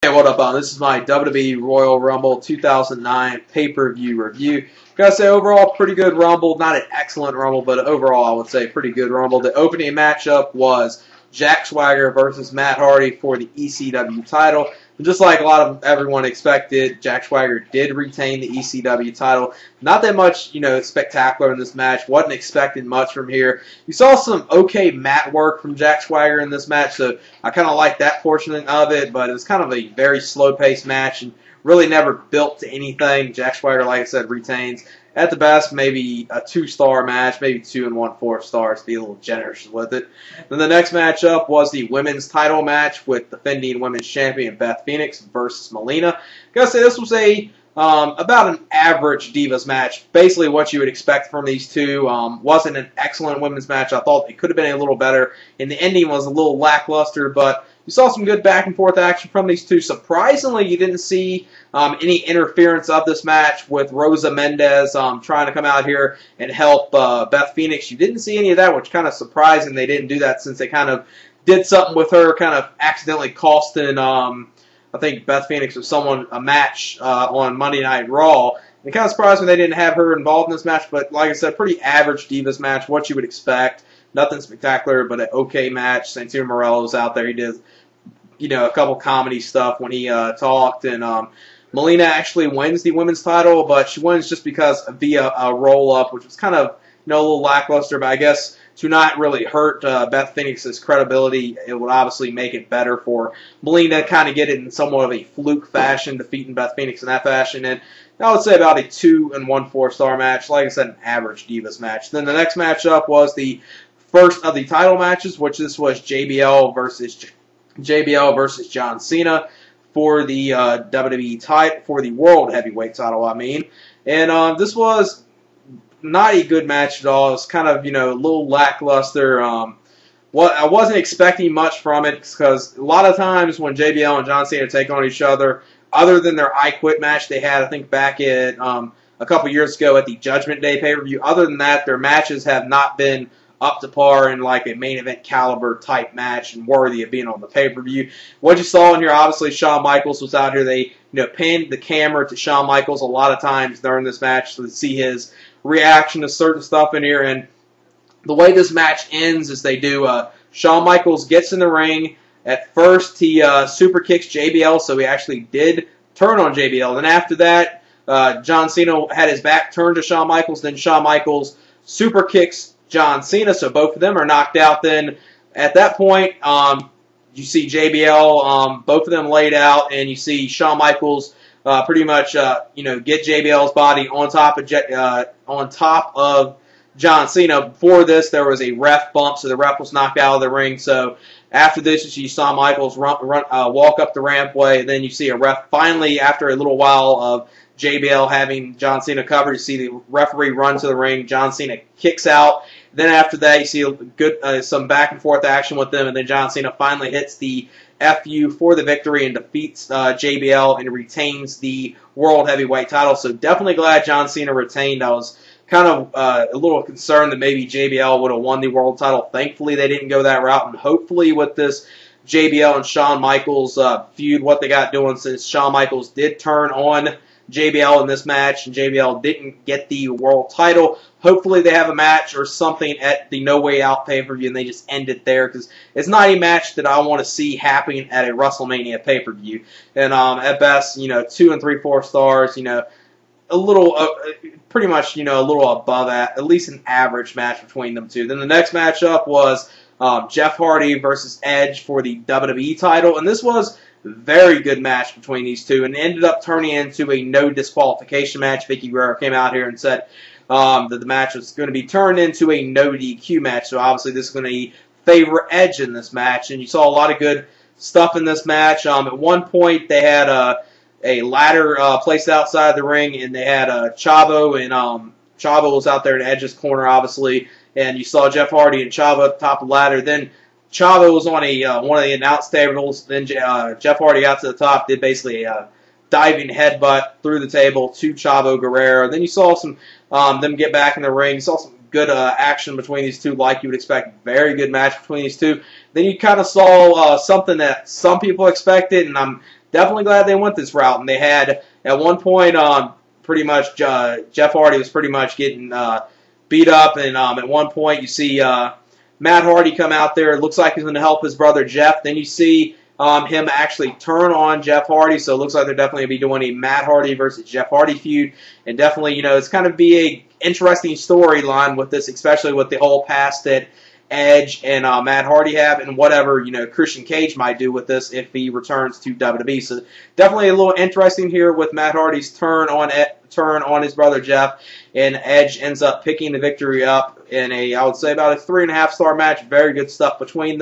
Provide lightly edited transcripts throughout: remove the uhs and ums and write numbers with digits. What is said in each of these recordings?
Hey, what up, this is my WWE Royal Rumble 2009 pay-per-view review. Gotta say, overall, pretty good Rumble. Not an excellent Rumble, but overall, I would say pretty good Rumble. The opening matchup was Jack Swagger versus Matt Hardy for the ECW title. And just like a lot of everyone expected, Jack Swagger did retain the ECW title. Not that much, spectacular in this match. Wasn't expecting much from here. You saw some okay mat work from Jack Swagger in this match, so I kind of like that portion of it, but it was kind of a very slow-paced match and really never built to anything. Jack Swagger, like I said, retains. At the best, maybe a 2-star match, maybe 2 1/4 stars to be a little generous with it. Then the next matchup was the women's title match with defending women's champion Beth versus Melina. Gotta say, this was about an average Divas match. Basically what you would expect from these two. Wasn't an excellent women's match. I thought it could have been a little better, and the ending was a little lackluster, but you saw some good back and forth action from these two. Surprisingly, you didn't see any interference of this match with Rosa Mendez trying to come out here and help Beth Phoenix. You didn't see any of that, which kind of surprising they didn't do that, since they kind of did something with her, kind of accidentally costing I think Beth Phoenix or someone a match on Monday Night Raw. It kind of surprised me they didn't have her involved in this match, but like I said, pretty average Divas match, what you would expect. Nothing spectacular, but an okay match. Santino Morella's out there. He did, a couple comedy stuff when he talked, and Melina actually wins the women's title, but she wins just because via a roll-up, which was kind of, a little lackluster, but I guess to not really hurt Beth Phoenix's credibility, it would obviously make it better for Melina to kind of get it in somewhat of a fluke fashion, defeating Beth Phoenix in that fashion, and I would say about a 2 1/4 star match. Like I said, an average Divas match. Then the next matchup was the first of the title matches, which this was JBL versus John Cena for the WWE title, for the World Heavyweight title, and this was not a good match at all. It was kind of, a little lackluster. I wasn't expecting much from it, because a lot of times when JBL and John Cena take on each other, other than their I Quit match they had, I think back at a couple years ago at the Judgment Day pay-per-view, other than that, their matches have not been up to par in like a main event caliber type match and worthy of being on the pay-per-view. What you saw in here, obviously, Shawn Michaels was out here. They pinned the camera to Shawn Michaels a lot of times during this match to see his reaction to certain stuff in here. And the way this match ends is they do Shawn Michaels gets in the ring. At first, he super kicks JBL, so he actually did turn on JBL. Then after that, John Cena had his back turned to Shawn Michaels. Then Shawn Michaels super kicks John Cena, so both of them are knocked out. Then at that point, you see JBL, both of them laid out, and you see Shawn Michaels pretty much get JBL's body on top of John Cena. Before this, there was a ref bump, so the ref was knocked out of the ring. So after this, you see Shawn Michaels walk up the rampway, and then you see a ref finally, after a little while of JBL having John Cena covered, you see the referee run to the ring. John Cena kicks out. Then after that, you see some back and forth action with them, and then John Cena finally hits the FU for the victory and defeats JBL and retains the World Heavyweight title. So definitely glad John Cena retained. I was kind of a little concerned that maybe JBL would have won the world title. Thankfully, they didn't go that route, and hopefully with this JBL and Shawn Michaels feud, what they got doing, since Shawn Michaels did turn on JBL in this match, and JBL didn't get the world title. Hopefully they have a match or something at the No Way Out pay-per-view, and they just end it there, because it's not a match that I want to see happening at a WrestleMania pay-per-view. And at best, 2 3/4 stars, a little, pretty much, a little above that, at least an average match between them two. Then the next matchup was Jeff Hardy versus Edge for the WWE title, and this was very good match between these two, and ended up turning into a no disqualification match. Vicky Guerrero came out here and said that the match was going to be turned into a no DQ match, so obviously this is going to favor Edge in this match, and you saw a lot of good stuff in this match. At one point, they had a ladder placed outside the ring, and they had Chavo, and Chavo was out there in Edge's corner, obviously, and you saw Jeff Hardy and Chavo at the top of the ladder. Then Chavo was on one of the announce tables. Then Jeff Hardy got to the top, did basically a diving headbutt through the table to Chavo Guerrero. Then you saw some them get back in the ring. You saw some good action between these two, like you would expect. Very good match between these two. Then you kind of saw something that some people expected, and I'm definitely glad they went this route. And they had, at one point, pretty much Jeff Hardy was pretty much getting beat up. And at one point, you see Matt Hardy come out there. It looks like he's going to help his brother Jeff. Then you see him actually turn on Jeff Hardy. So it looks like they're definitely going to be doing a Matt Hardy versus Jeff Hardy feud. And definitely, it's kind of be a interesting storyline with this, especially with the whole past that Edge and Matt Hardy have, and whatever Christian Cage might do with this if he returns to WWE. So definitely a little interesting here with Matt Hardy's turn on his brother Jeff, and Edge ends up picking the victory up in I would say about a 3.5-star match. Very good stuff between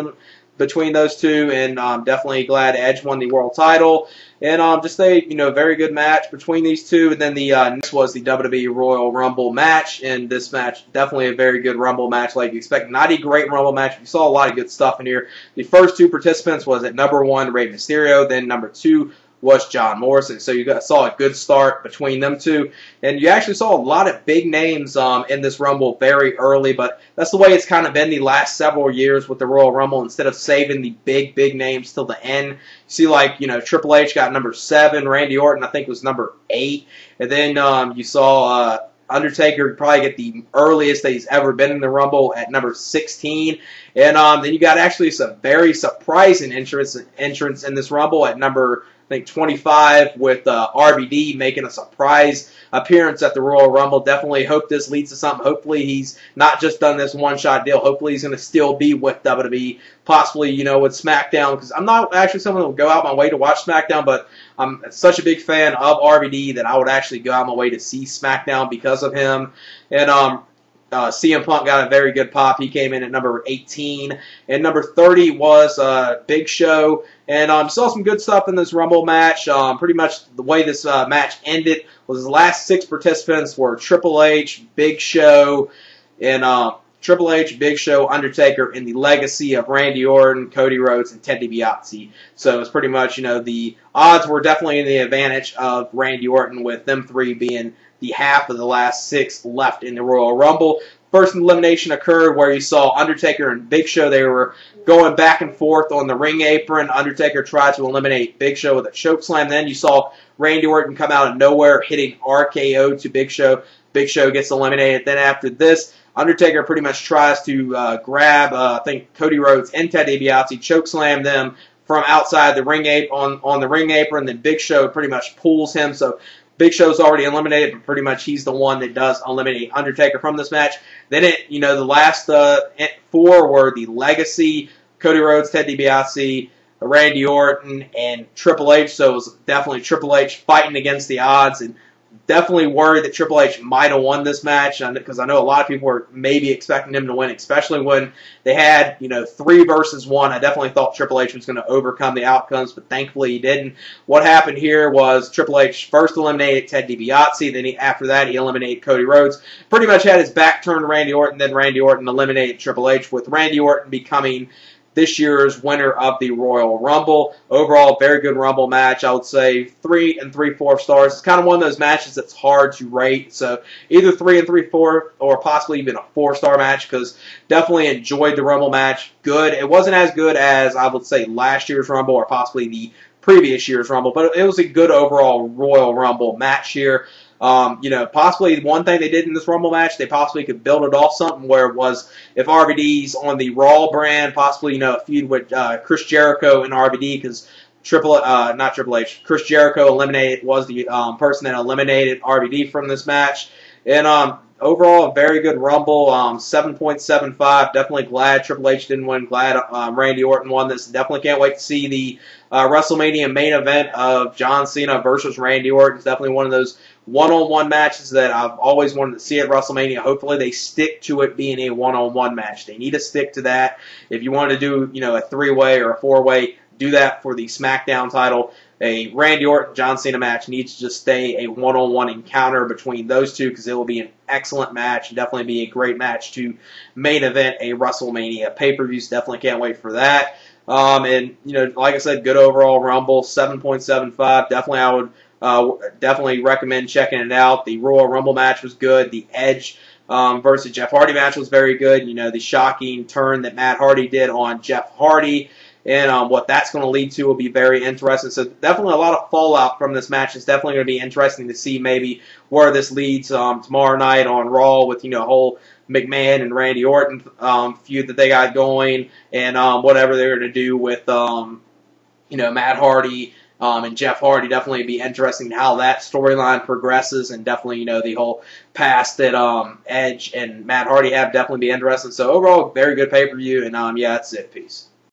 those two, and definitely glad Edge won the world title. And just a very good match between these two. And then the next was the WWE Royal Rumble match, and this match definitely a very good Rumble match, like you expect. Not a great Rumble match. We saw a lot of good stuff in here. The first two participants was at number 1 Rey Mysterio, then number 2 was John Morrison. So you saw a good start between them two. And you actually saw a lot of big names in this Rumble very early, but that's the way it's kind of been the last several years with the Royal Rumble. Instead of saving the big names till the end, you see like, Triple H got number 7, Randy Orton I think was number 8, and then you saw Undertaker probably get the earliest that he's ever been in the Rumble at number 16. And then you got actually some very surprising entrance in this Rumble at number, I think, 25 with RVD making a surprise appearance at the Royal Rumble. Definitely hope this leads to something. Hopefully he's not just done this one-shot deal. Hopefully he's going to still be with WWE, possibly, with SmackDown, because I'm not actually someone that will go out my way to watch SmackDown, but I'm such a big fan of RVD that I would actually go out my way to see SmackDown because of him. And CM Punk got a very good pop. He came in at number 18. And number 30 was Big Show. And saw some good stuff in this Rumble match. Pretty much the way this match ended was the last 6 participants were Triple H, Big Show, and Triple H, Big Show, Undertaker, and the legacy of Randy Orton, Cody Rhodes, and Ted DiBiase. So it was pretty much, the odds were definitely in the advantage of Randy Orton, with them 3 being the half of the last 6 left in the Royal Rumble. First elimination occurred where you saw Undertaker and Big Show. They were going back and forth on the ring apron. Undertaker tried to eliminate Big Show with a chokeslam. Then you saw Randy Orton come out of nowhere, hitting RKO to Big Show. Big Show gets eliminated. Then after this, Undertaker pretty much tries to grab, I think, Cody Rhodes and Ted DiBiase, chokeslam them from outside the ring on the ring apron. Then Big Show pretty much pulls him. So Big Show's already eliminated, but pretty much he's the one that does eliminate Undertaker from this match. Then the last 4 were the legacy: Cody Rhodes, Ted DiBiase, Randy Orton, and Triple H. So it was definitely Triple H fighting against the odds, and definitely worried that Triple H might have won this match, because I know a lot of people were maybe expecting him to win, especially when they had 3 versus 1. I definitely thought Triple H was going to overcome the outcomes, but thankfully he didn't. What happened here was Triple H first eliminated Ted DiBiase, then after that he eliminated Cody Rhodes. Pretty much had his back turned to Randy Orton, then Randy Orton eliminated Triple H, with Randy Orton becoming this year's winner of the Royal Rumble. Overall, very good Rumble match. I would say 3 3/4 stars. It's kind of one of those matches that's hard to rate. So either 3 3/4 or possibly even a 4-star match, because definitely enjoyed the Rumble match. Good. It wasn't as good as, I would say, last year's Rumble or possibly the previous year's Rumble, but it was a good overall Royal Rumble match here. Possibly one thing they did in this Rumble match, they possibly could build it off something where it was, if RVD's on the Raw brand, possibly, a feud with Chris Jericho and RVD, because not Triple H, Chris Jericho was the person that eliminated RVD from this match. And overall, a very good Rumble, 7.75. Definitely glad Triple H didn't win. Glad Randy Orton won this. Definitely can't wait to see the WrestleMania main event of John Cena versus Randy Orton. It's definitely one of those one-on-one matches that I've always wanted to see at WrestleMania. Hopefully they stick to it being a one-on-one match. They need to stick to that. If you want to do, a 3-way or a 4-way, do that for the SmackDown title. A Randy Orton John Cena match needs to just stay a one-on-one encounter between those two, because it will be an excellent match. Definitely be a great match to main event a WrestleMania pay-per-views. Definitely can't wait for that. And like I said, good overall Rumble, 7.75. Definitely, I would definitely recommend checking it out. The Royal Rumble match was good. The Edge versus Jeff Hardy match was very good. The shocking turn that Matt Hardy did on Jeff Hardy. and what that's going to lead to will be very interesting. So definitely a lot of fallout from this match. It's definitely going to be interesting to see maybe where this leads tomorrow night on Raw with, whole McMahon and Randy Orton feud that they got going, and whatever they're going to do with Matt Hardy and Jeff Hardy. Definitely be interesting how that storyline progresses, and definitely the whole past that Edge and Matt Hardy have definitely be interesting. So overall, very good pay-per-view, and yeah, that's it. Peace.